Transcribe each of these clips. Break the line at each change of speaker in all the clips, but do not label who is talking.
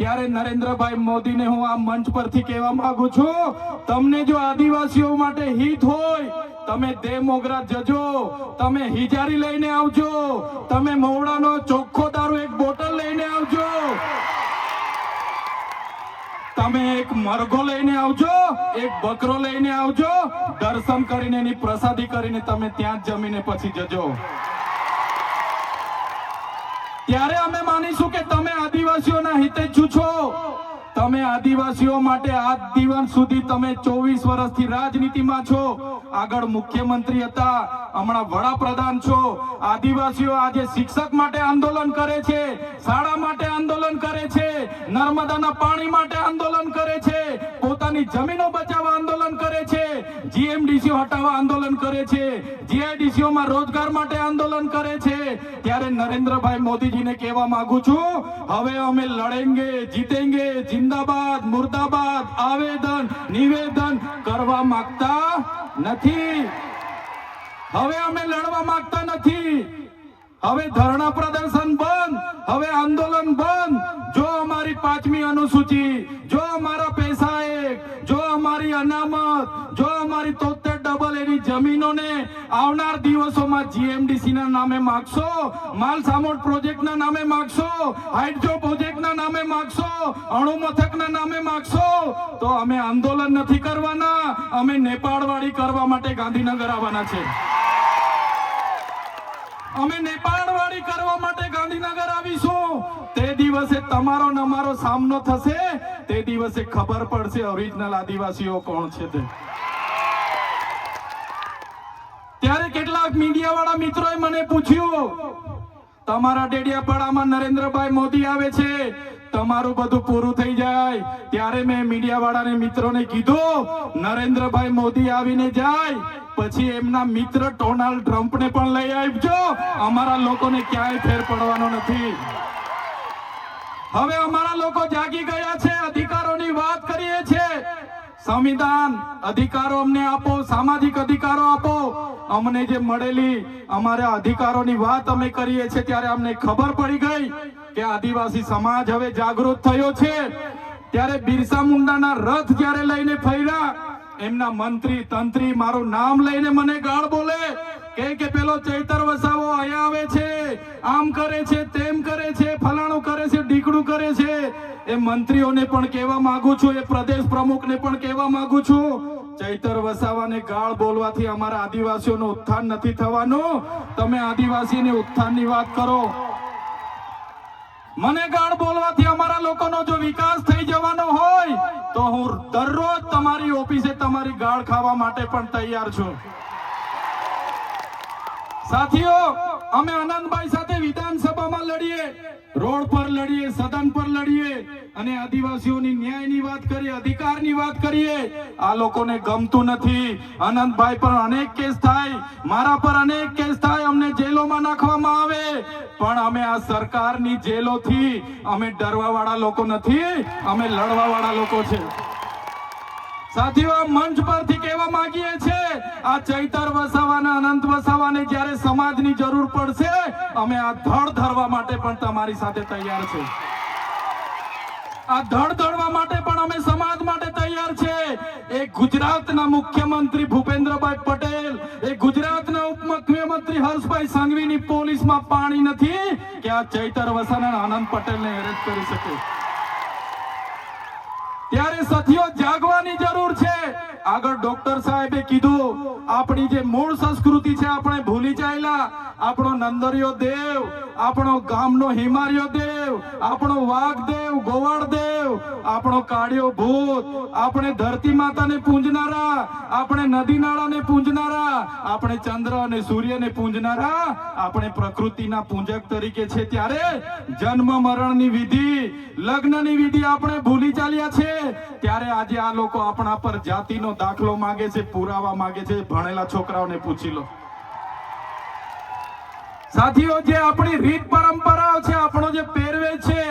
ત્યારે નરેન્દ્રભાઈ મોદીને હું આ મંચ પરથી કહેવા માંગુ છું, તમને જો આદિવાસીઓ માટે હિત હોય, તમે દેવમોગરા જજો, તમે હિજારી લઈને આવજો, તમે મોવડાનો ચોખ્ખો દારૂ એક બોટલ લઈને આવજો, તમે એક મરઘો લઈને આવજો, એક બકરો લઈને આવજો, દર્શન કરીને એની પ્રસાદી કરીને તમે ત્યાં જ જમીને પછી જજો. ત્યારે અમે માનીશું કે તમે આદિવાસીઓના હિતેચ્છુ છો. તમે આદિવાસીઓ માટે આજ દિવસ સુધી તમે 24 વર્ષથી રાજનીતિમાં છો. આગળ મુખ્યમંત્રી હતા, હમણાં વડાપ્રધાન છો. આદિવાસીઓ આજે શિક્ષક માટે આંદોલન કરે છે, શાળા માટે આંદોલન કરે છે, નર્મદાના પાણી માટે આંદોલન કરે છે, પોતાની જમીનો બચાવવા આંદોલન કરે છે, જીએમડીસીઓ હટાવવા આંદોલન કરે છે, જીઆઈડીસીઓમાં રોજગાર માટે આંદોલન કરે છે. ત્યારે નરેન્દ્રભાઈ મોદીજીને કહેવા માંગુ છું, હવે અમે લડેંગે, જીતેંગે, જિંદાબાદ, મુર્દાબાદ, આવેદન નિવેદન કરવા માંગતા નથી. હવે અમે લડવા માંગતા નથી. હવે ધરણા પ્રદર્શન બંધ, હવે આંદોલન બંધ. જો અમારી 5મી અનુસૂચિ, જો અમારા પૈસા એક, જો અમારી અનામત, જો અમારી 73 એની જમીનોને આવનાર દિવસોમાં જીએમડીસી ના નામે માગશો, માલસામોટ પ્રોજેક્ટના નામે માગશો, હાઇડ્રો પ્રોજેક્ટના નામે માગશો, અણુ મથકના નામે માગશો, તો અમે આંદોલન નથી કરવાના, અમે નેપાળવાડી કરવા માટે ગાંધીનગર આવવાના છે. અમે નેપાળવાડી કરવા માટે ગાંધીનગર આવીશું. તે દિવસે તમારો ને અમારો સામનો થશે, તે દિવસે ખબર પડશે ઓરિજિનલ આદિવાસીઓ કોણ છે તે. ત્યારે કેટલાક મીડિયા વાળા મિત્રોએ મને પૂછ્યું, તમારા ડેડિયાપાડામાં નરેન્દ્રભાઈ મોદી આવે છે, તમારું બધું પૂરું થઈ જાય. ત્યારે મેં મીડિયા વાળાને મિત્રોને કીધું, નરેન્દ્રભાઈ મોદી આવીને જાય પછી એમના મિત્ર ડોનાલ્ડ ટ્રમ્પને પણ લઈ આવજો. અમારા લોકોને ક્યાંય ફેર પડવાનો નથી. હવે અમારા લોકો જાગી ગયા છે, અધિકારોની વાત કરીએ છીએ. સંવિધાન અધિકારો અમને આપો, સામાજિક અધિકારો આપો. અમને જે મળેલી અમારા અધિકારોની વાત અમે કરીએ છીએ ત્યારે અમને ખબર પડી ગઈ કે આદિવાસી સમાજ હવે જાગૃત થયો છે. ત્યારે બિરસા મુંડાના રથ જ્યારે લઈને ફર્યા, એમના મંત્રી તંત્રી મારું નામ લઈને મને ગાળ બોલે કે પેલો ચૈતર વસાવો અહીંયા આવે છે, આમ કરે છે, તેમ કરે છે, ફલાણું કરે છે, ઢીકણું કરે છે. એ મંત્રીઓને પણ કહેવા માંગુ છું, એ પ્રદેશ પ્રમુખને પણ કહેવા માંગુ છું, ચૈતર વસાવાને ગાળ બોલવાથી અમારા આદિવાસીઓનું ઉત્થાન નથી થવાનું. તમે આદિવાસીની ઉત્થાનની વાત કરો. મને ગાળ બોલવાથી અમારા લોકોનો જો વિકાસ થઈ જવાનો હોય તો હું દરરોજ તમારી ઓફિસે તમારી ગાળ ખાવા માટે પણ તૈયાર છું. સાથીઓ, અમે આનંદભાઈ સાથે વિધાનસભામાં લડીએ, રોડ પર લડીએ, સદન પર લડીએ અને આદિવાસીઓની ન્યાયની વાત કરીએ, અધિકારની વાત કરીએ. આ લોકોને ગમતું નથી. આનંદભાઈ પર અનેક કેસ થાય, મારા પર અનેક કેસ થાય, અમને જેલોમાં નાખવામાં આવે, પણ અમે આ સરકારની જેલોથી અમે ડરવા વાળા લોકો નથી, અમે લડવા વાળા લોકો છે. સાથીઓ, મંચ પરથી કહેવા માંગીએ છીએ, આ ચૈતર વસાવાના, અનંત વસાવાને જ્યારે સમાજની જરૂર પડશે, અમે આ ધડ ધરવા માટે પણ તમારી સાથે તૈયાર છે. આ ધડ ધરવા માટે પણ અમે સમાજ માટે તૈયાર છે. એક ગુજરાતના મુખ્યમંત્રી ભૂપેન્દ્રભાઈ પટેલ, એક ગુજરાતના ઉપમુખ્યમંત્રી હર્ષભાઈ સંઘવીની પોલીસમાં પાણી નથી કે આ ચૈતર વસાવાના આનંદ પટેલને એરેસ્ટ કરી શકે. ત્યારે સાથીઓ, જાગવાની જરૂર છે. આગળ ડોક્ટર સાહેબે કીધું, આપણી જે મૂળ સંસ્કૃતિ છે આપણે ભૂલી ચાલ્યા. આપણો નંદરિયો દેવ, આપણો ગામનો હિમારિયો દેવ, આપણો વાઘ દેવ, ગોવાળ દેવ, આપણો કાળિયો ભૂત, આપણે ધરતી માતાને પૂંજનારા, આપણે નદી નાળાને પૂંજનારા, આપણે ચંદ્ર અને સૂર્યને પૂંજનારા, આપણે પ્રકૃતિના પૂજક તરીકે છે. ત્યારે જન્મ મરણની વિધિ, લગ્નની વિધિ આપણે ભૂલી ચાલ્યા છે. ત્યારે આજે આ લોકો આપણા પર જાતિનો દાખલો માંગે છે, પુરાવા માંગે છે. ભણેલા છોકરાઓને પૂછી લો. સાથીઓ, જે આપણી રીત પરંપરાઓ છે, આપણો જે પહેરવેશ છે,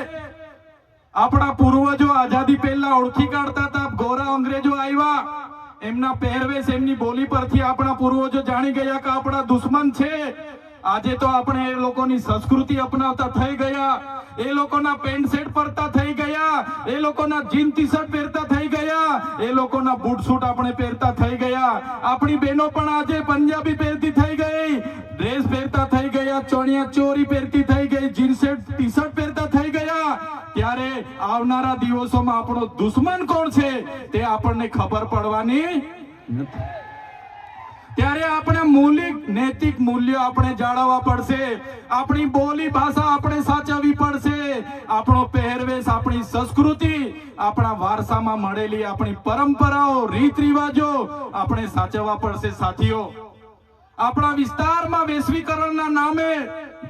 આપણા પૂર્વજો આઝાદી પહેલા ઓળખી કાઢતા હતા. ગોરા અંગ્રેજો આવ્યા, એમના પહેરવેશ, એમની બોલી પરથી આપણા પૂર્વજો જાણી ગયા કે આપણા દુશ્મન છે. આજે તો આપણે એ લોકોની સંસ્કૃતિ અપનાવતા થઈ ગયા. એ લોકોના પેન્ટ શર્ટ પહેરતા થઈ ગયા, એ લોકોના જીન ટી શર્ટ પહેરતા થઈ ગયા, એ લોકોના બૂટ સૂટ આપણે પહેરતા થઈ ગયા. આપણી બહેનો પણ આજે પંજાબી પહેરતી થઈ ગઈ, ડ્રેસ પહેરતા થઈ ગયા, ચણિયા ચોરી પહેરતી થઈ ગઈ, જીન્સ ટી શર્ટ પહેરતા થઈ ગયા. ત્યારે આવનારા દિવસોમાં આપણો દુશ્મન કોણ છે તે આપણને ખબર પડવાની નથી. ત્યારે આપણે મૌલિક નૈતિક મૂલ્યો આપણે જાળવવા પડશે. આપણી બોલી ભાષા આપણે સાચવવી પડશે. આપણો પહેરવેશ, આપણી સંસ્કૃતિ, આપણા વારસામાં મળેલી આપણી પરંપરાઓ, રીત રિવાજો આપણે સાચવવા પડશે. સાથીઓ, આપણા વિસ્તારમાં વૈશ્વિકરણના નામે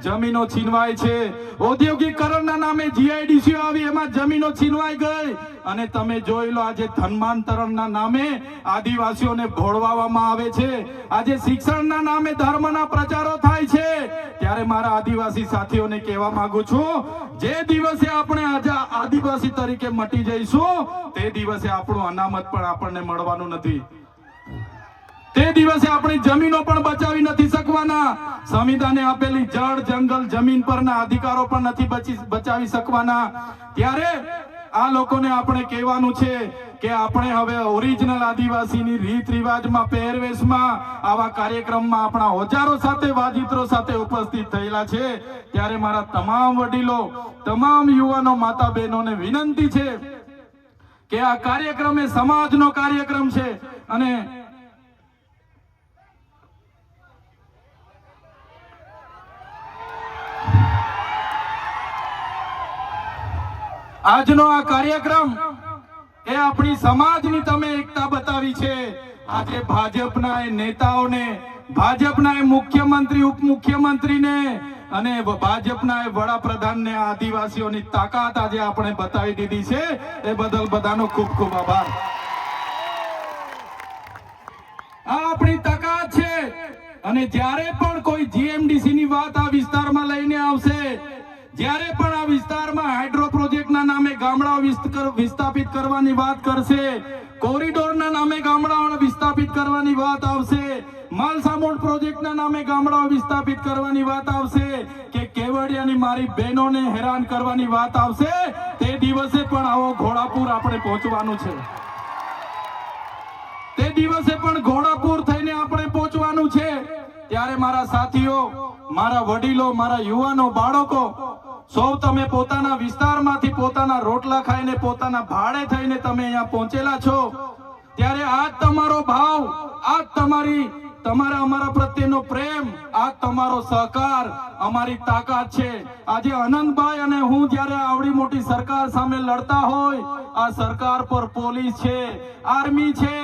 જમીનો છીનવાય છે. ઔદ્યોગિકરણના નામે જીઆઈડીસી આવી, એમાં જમીનો છીનવાઈ ગઈ. અને તમે જોઈ લો, આજે ધર્માંતરણના નામે આદિવાસીઓને ભોળવામાં આવે છે. આજે શિક્ષણના નામે ધર્મના પ્રચારો થાય છે. ત્યારે મારા આદિવાસી સાથીઓને કહેવા માંગુ છું, જે દિવસે આપણે આજે આદિવાસી તરીકે મટી જઈશું તે દિવસે આપણું અનામત પણ આપણને મળવાનું નથી. તે દિવસે આપણી જમીનો પણ બચાવી નથી શકવાના. સંવિધાને આપેલી જળ, જંગલ, જમીન પરના અધિકારો પણ નથી બચાવી શકવાના. ત્યારે આ લોકોને આપણે કહેવાનું છે કે આપણે હવે ઓરિજિનલ આદિવાસીની રીત રિવાજમાં, પહેરવેશમાં, આવા કાર્યક્રમમાં આપણા ઓજારો સાથે, વાજિત્રો સાથે ઉપસ્થિત થયેલા છે. ત્યારે મારા તમામ વડીલો, તમામ યુવાનો, માતા બહેનોને વિનંતી છે કે આ કાર્યક્રમ એ સમાજનો કાર્યક્રમ છે. અને આજનો આ કાર્યક્રમ એ આપણી સમાજની તમે એકતા બતાવી છે. આજે ભાજપના એ નેતાઓને, ભાજપના એ મુખ્યમંત્રી, ઉપમુખ્યમંત્રીને અને ભાજપના એ વડાપ્રધાનને આદિવાસીઓની તાકાત આજે આપણે બતાવી દીધી છે. એ બદલ બધાનો ખૂબ ખૂબ આભાર. આ આપણી તાકાત છે. અને જ્યારે પણ કોઈ જીએમડીસી ની વાત આ વિસ્તારમાં લઈને આવશે, જ્યારે પણ આ વિસ્તારમાં હાઇડ્રો પ્રોજેક્ટના નામે ગામડાઓ વિસ્થાપિત કરવાની વાત કરશે, કોરિડોરના નામે ગામડાઓને વિસ્થાપિત કરવાની વાત આવશે, માલસામોડ પ્રોજેક્ટના નામે ગામડાઓ વિસ્થાપિત કરવાની વાત આવશે, કે કેવડિયાની મારી બહેનોને હેરાન કરવાની વાત આવશે, તે દિવસે પણ આવો ઘોડાપુર આપણે પહોંચવાનું છે. તે દિવસે પણ ઘોડાપુર થઈને આપણે પહોંચવાનું છે. ત્યારે મારા સાથીઓ, મારા વડીલો, મારા યુવાનો, બાળકો, સૌ તમે પોતાના વિસ્તારમાંથી પોતાના રોટલા ખાઈને, પોતાના ભાડે થઈને તમે અહીંયા પહોંચેલા છો. ત્યારે આજ તમારો ભાવ, આજ તમારા અમારા પ્રત્યેનો પ્રેમ, આજ તમારો સહકાર અમારી તાકાત છે. આજે અનંતભાઈ અને હું જ્યારે આવડી મોટી સરકાર સામે લડતા હોય, આ સરકાર પર પોલીસ છે, આર્મી છે,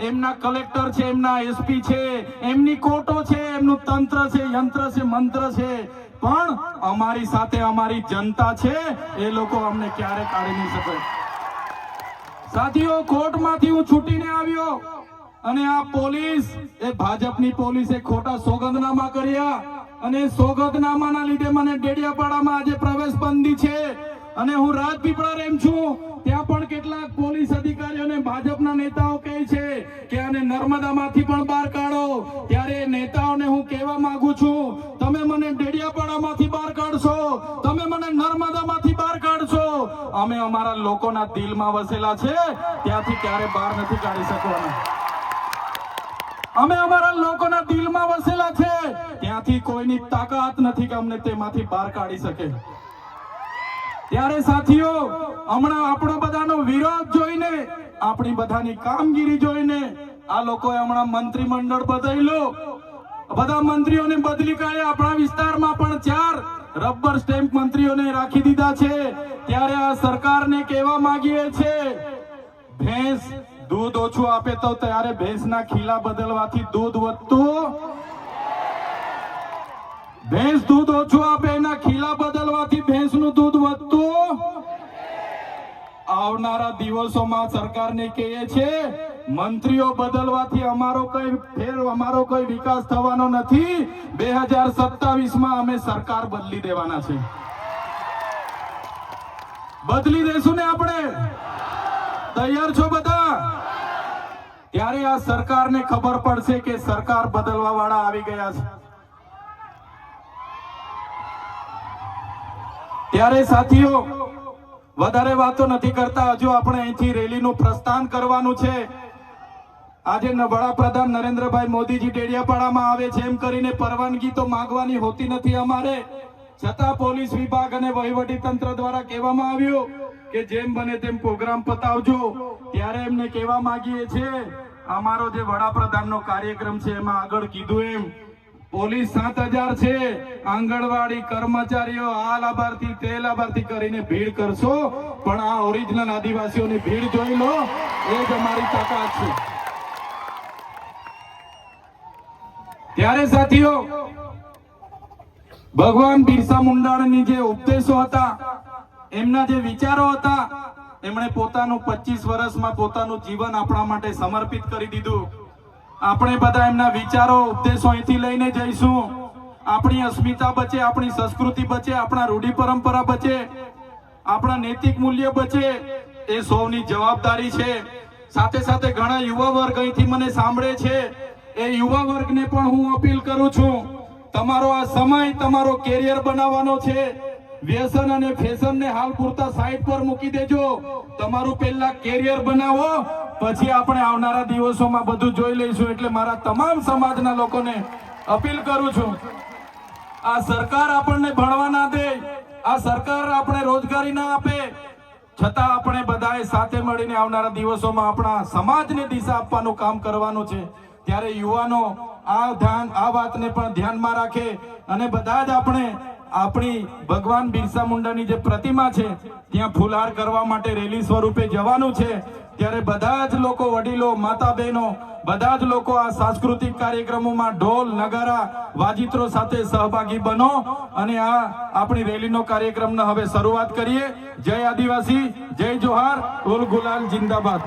એમના કલેક્ટર છે, એમના એસપી છે, એમની કોર્ટો છે, એમનું તંત્ર છે, યંત્ર છે, મંત્ર છે, પણ અમારી સાથે અમારી જનતા છે. એ લોકો અમને ક્યારે કાઢી નહીં શકે. સાથીઓ, કોર્ટમાંથી હું છૂટીને આવ્યો અને આ પોલીસ, એ ભાજપની પોલીસે ખોટા સોગંદનામા કર્યા અને સોગંદનામાના લીધે મને ડેડિયાપાડામાં આજે પ્રવેશ બંધી છે. અને હું રાજપીપળા રેમ છું, ત્યાં પણ કેટલાક પોલીસ અધિકારીઓને ભાજપના નેતાઓ કહે છે કે આને નર્મદામાંથી પણ બહાર કાઢો. ત્યારે નેતાઓને હું કહેવા માંગુ છું, તમે મને ડેડિયાપાડામાંથી બહાર કાઢશો, તમે મને નર્મદામાંથી બહાર કાઢશો, અમે અમારા લોકોના દિલમાં વસેલા છે, ત્યાંથી ક્યારે બહાર નથી કાઢી શકવાના. અમે અમારા લોકોના દિલમાં વસેલા છે, ત્યાંથી કોઈની તાકાત નથી કે અમને તેમાંથી બહાર કાઢી શકે. ત્યારે સાથીઓ, હમણાં આપણો બધાનો વિરોધ જોઈને, આપણી બધાની કામગીરી જોઈને આ લોકોએ હમણાં મંત્રીમંડળ બદલ્યું, બધા મંત્રીઓને બદલી કાઢ્યા. આપણા વિસ્તારમાં પણ 4 રબર સ્ટેમ્પ મંત્રીઓને રાખી દીધા છે. ત્યારે આ સરકારને કહેવા માંગીએ છે, ભેંસ દૂધ ઓછું આપે તો ત્યારે ભેંસના ખીલા બદલવાથી દૂધ વધતું, ભેંસ દૂધ ઓછું આપે એના ખીલા બદલવાથી ભેંસનું દૂધ વધતું. આવનારા દિવસોમાં સરકારને કહીએ છે, મંત્રીઓ બદલવાથી અમારો કોઈ વિકાસ થવાનો નથી. 2027માં અમે સરકાર બદલી દેવાના છે. બદલી દેશું ને આપણે? તૈયાર છો બધા? ત્યારે આ સરકારને ખબર પડશે કે સરકાર બદલવા વાળા આવી ગયા છે. ત્યારે સાથીઓ, વધારે વાતો નથી કરતા, હજુ આપણે અહીંથી રેલીનું પ્રસ્થાન કરવાનું છે. આજે વડાપ્રધાન નરેન્દ્રભાઈ મોદીજી ડેડિયાપાડામાં આવે છે એમ કરીને પરવાનગી તો માંગવાની હોતી નથી અમારે, છતાં પોલીસ વિભાગ અને વહીવટી તંત્ર દ્વારા કહેવામાં આવ્યું કે જેમ બને તેમ પ્રોગ્રામ પતાવજો. ત્યારે એમને કહેવા માંગીએ છીએ, અમારો જે વડાપ્રધાનનો કાર્યક્રમ છે એમાં આગળ કીધું એમ પોલીસ 7000 છે, આંગણવાડી કર્મચારીઓ આ લાભાર્થી તે લાભાર્થી કરીને ભીડ કરશો, પણ આ ઓરિજિનલ આદિવાસીઓની ભીડ જોઈ લો, એ જ અમારી તાકાત છે. ત્યારે સાથીઓ, ભગવાન બિરસા મુંડાની જે ઉપદેશો હતા, એમના જે વિચારો હતા, એમણે પોતાનું 25 વર્ષમાં પોતાનું જીવન આપણા માટે સમર્પિત કરી દીધું. આપણે બધા એમના વિચારો ઉપદેશો અહીંથી લઈને જઈશું. આપણી અસ્મિતા બચે, આપણી સંસ્કૃતિ બચે, આપણા રૂઢિ પરંપરા બચે, આપણા નૈતિક મૂલ્ય બચે, એ સૌની જવાબદારી છે. સાથે સાથે ઘણા યુવા વર્ગ અહીંથી મને સાંભળે છે, એ યુવા વર્ગને પણ હું અપીલ કરું છું, તમારો આ સમય તમારો કેરિયર બનાવવાનો છે. વ્યસન અને ફેશનને હાલ પૂરતા સાઈડ પર મૂકી દેજો, તમારું પહેલા કેરિયર બનાવો, પછી આપણે આવનારા દિવસોમાં બધું જોઈ લઈશું. એટલે મારા તમામ સમાજના લોકોને અપીલ કરું છું, આ સરકાર આપણને ભણવા ના દે, આ સરકાર આપણે રોજગારી ના આપે, છતાં આપણે બધાએ સાથે મળીને આવનારા દિવસોમાં આપણા સમાજને દિશા આપવાનું કામ કરવાનું છે. ત્યારે યુવાનો આ વાતને પણ ધ્યાનમાં રાખે અને બધા જ આપણે આપણી ભગવાન બિરસા મુંડાની જે પ્રતિમા છે ત્યાં ફૂલહાર કરવા માટે રેલી સ્વરૂપે જવાનું છે. ત્યારે બધા જ લોકો, વડીલો, માતા બહેનો, બધા જ લોકો આ સાંસ્કૃતિક કાર્યક્રમોમાં ઢોલ નગારા વાજિત્રો સાથે સહભાગી બનો અને આ આપણી રેલીનો કાર્યક્રમનો હવે શરૂઆત કરીએ. જય આદિવાસી, જય જોહાર, બોલ ગુલાલ જિંદાબાદ.